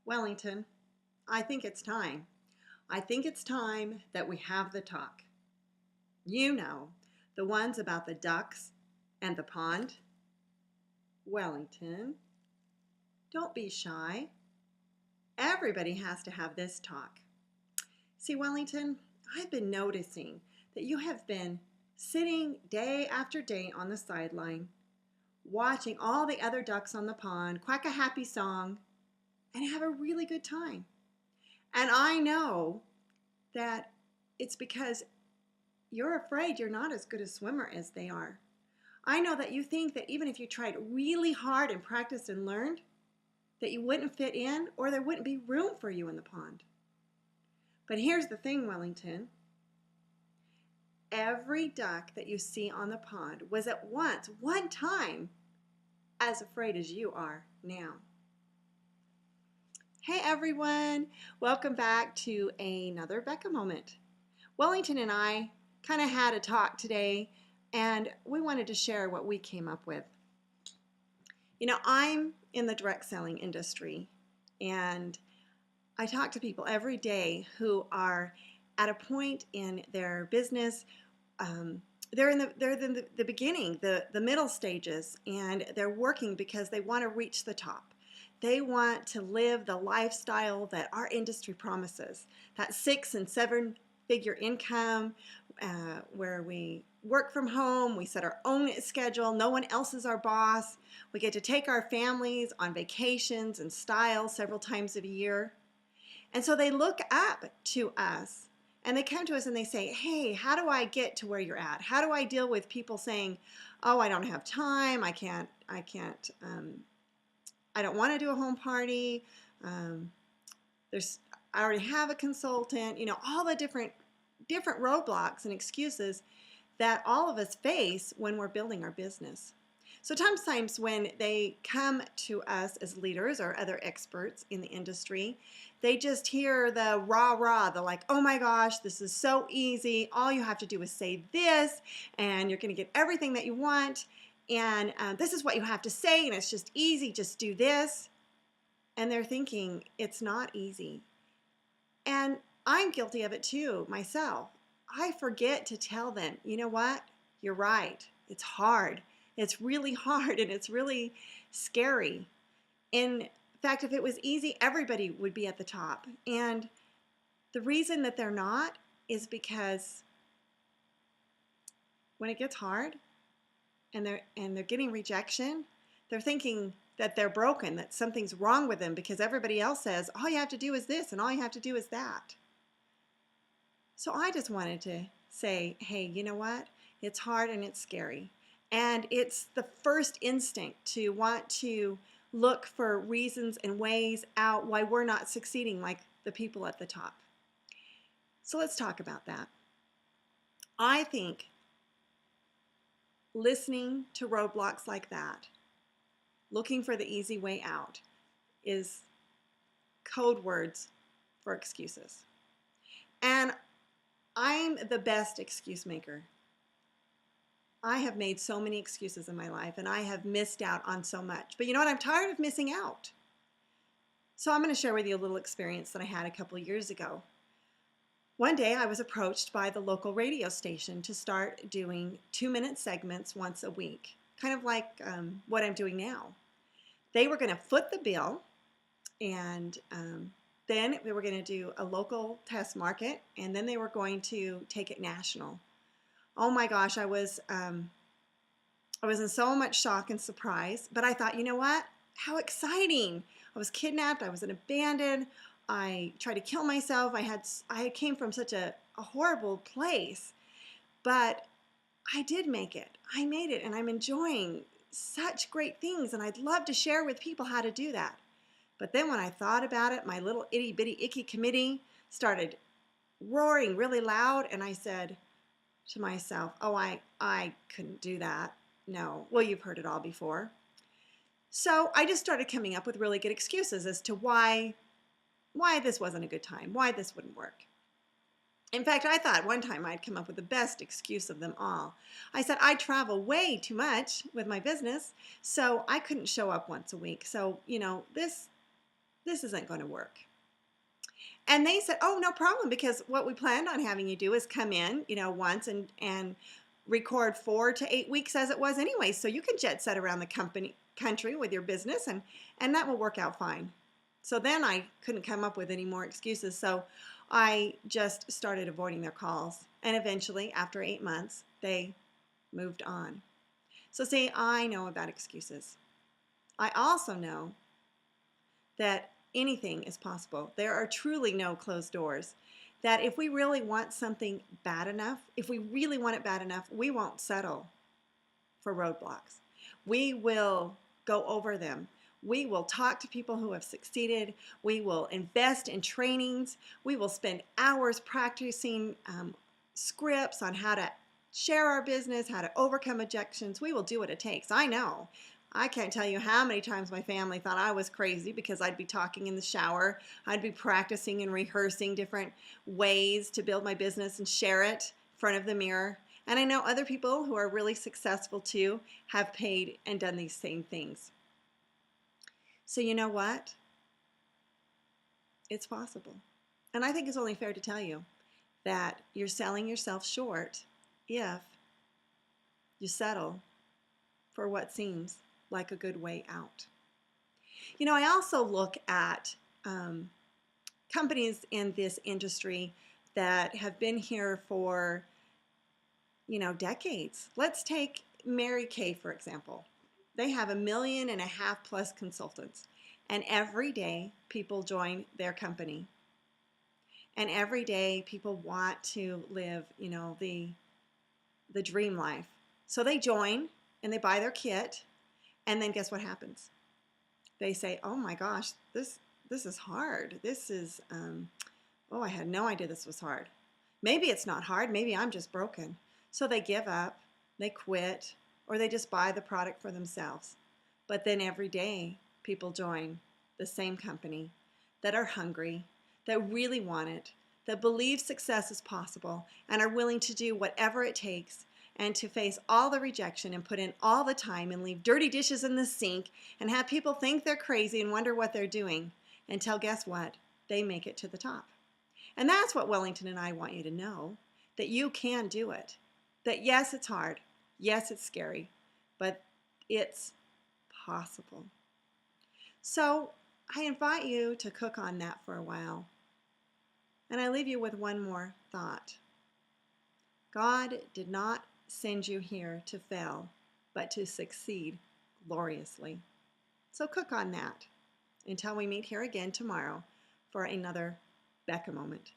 Wellington, I think it's time. I think it's time that we have the talk. You know, the ones about the ducks and the pond. Wellington, don't be shy. Everybody has to have this talk. See, Wellington, I've been noticing that you have been sitting day after day on the sideline, watching all the other ducks on the pond quack a happy song and have a really good time. And I know that it's because you're afraid you're not as good a swimmer as they are. I know that you think that even if you tried really hard and practiced and learned, that you wouldn't fit in or there wouldn't be room for you in the pond. But here's the thing, Wellington. Every duck that you see on the pond was at one time, as afraid as you are now. Hey everyone, welcome back to another Becca moment. Wellington and I kind of had a talk today and we wanted to share what we came up with. You know, I'm in the direct selling industry and I talk to people every day who are at a point in their business. They're in the beginning, the middle stages, and they're working because they want to reach the top. They want to live the lifestyle that our industry promises, that 6- and 7-figure income where we work from home, we set our own schedule, no one else is our boss, we get to take our families on vacations and style several times a year. And so they look up to us and they come to us and they say, hey, how do I get to where you're at? How do I deal with people saying, oh, I don't have time, I don't want to do a home party, I already have a consultant, you know, all the different roadblocks and excuses that all of us face when we're building our business. So sometimes when they come to us as leaders or other experts in the industry, they just hear the rah-rah, they're like, oh my gosh, this is so easy, all you have to do is say this and you're going to get everything that you want. And this is what you have to say, and it's just easy, just do this. And they're thinking it's not easy. And I'm guilty of it too, myself. I forget to tell them, you know what? You're right. It's hard. It's really hard, and it's really scary. In fact, if it was easy, everybody would be at the top. And the reason that they're not is because when it gets hard, and they're getting rejection, they're thinking that they're broken, that something's wrong with them because everybody else says, all you have to do is this and all you have to do is that. So I just wanted to say, hey, you know what? It's hard and it's scary. And it's the first instinct to want to look for reasons and ways out why we're not succeeding like the people at the top. So let's talk about that. I think listening to roadblocks like that, looking for the easy way out, is code words for excuses. And I'm the best excuse maker. I have made so many excuses in my life and I have missed out on so much. But you know what? I'm tired of missing out. So I'm going to share with you a little experience that I had a couple of years ago. One day I was approached by the local radio station to start doing 2-minute segments once a week, kind of like what I'm doing now. They were going to foot the bill, and then we were going to do a local test market, and then they were going to take it national. Oh my gosh, I was in so much shock and surprise, but I thought, you know what? How exciting! I was kidnapped, I was abandoned, I tried to kill myself. I came from such a horrible place, but I did make it. I made it, and I'm enjoying such great things, and I'd love to share with people how to do that. But then when I thought about it, my little itty bitty icky committee started roaring really loud, and I said to myself, oh, I couldn't do that. No. Well, you've heard it all before. So I just started coming up with really good excuses as to why this wasn't a good time, why this wouldn't work. In fact, I thought one time I'd come up with the best excuse of them all. I said I travel way too much with my business, so I couldn't show up once a week. So, you know, this this isn't going to work. And they said, oh, no problem, because what we planned on having you do is come in, once and record 4 to 8 weeks as it was anyway. So you can jet set around the country with your business, and that will work out fine. So then I couldn't come up with any more excuses. So I just started avoiding their calls. And eventually, after 8 months, they moved on. So see, I know about excuses. I also know that anything is possible. There are truly no closed doors. That if we really want something bad enough, if we really want it bad enough, we won't settle for roadblocks. We will go over them. We will talk to people who have succeeded. We will invest in trainings. We will spend hours practicing scripts on how to share our business, how to overcome objections. We will do what it takes. I know. I can't tell you how many times my family thought I was crazy because I'd be talking in the shower. I'd be practicing and rehearsing different ways to build my business and share it in front of the mirror. And I know other people who are really successful too have paid and done these same things. So you know what? It's possible. And I think it's only fair to tell you that you're selling yourself short if you settle for what seems like a good way out. I also look at companies in this industry that have been here for, decades. Let's take Mary Kay, for example. They have 1.5 million plus consultants, and every day people join their company. And every day people want to live, the dream life. So they join and they buy their kit, and then guess what happens? They say, oh my gosh, this is hard. This is, I had no idea this was hard. Maybe it's not hard. Maybe I'm just broken. So they give up, they quit, or they just buy the product for themselves. But then every day people join the same company that are hungry, that really want it, that believe success is possible, and are willing to do whatever it takes and to face all the rejection and put in all the time and leave dirty dishes in the sink and have people think they're crazy and wonder what they're doing until, guess what? They make it to the top. And that's what Wellington and I want you to know, that you can do it. That yes, it's hard. Yes, it's scary, but it's possible. So I invite you to cook on that for a while. And I leave you with one more thought. God did not send you here to fail, but to succeed gloriously. So cook on that until we meet here again tomorrow for another Becca moment.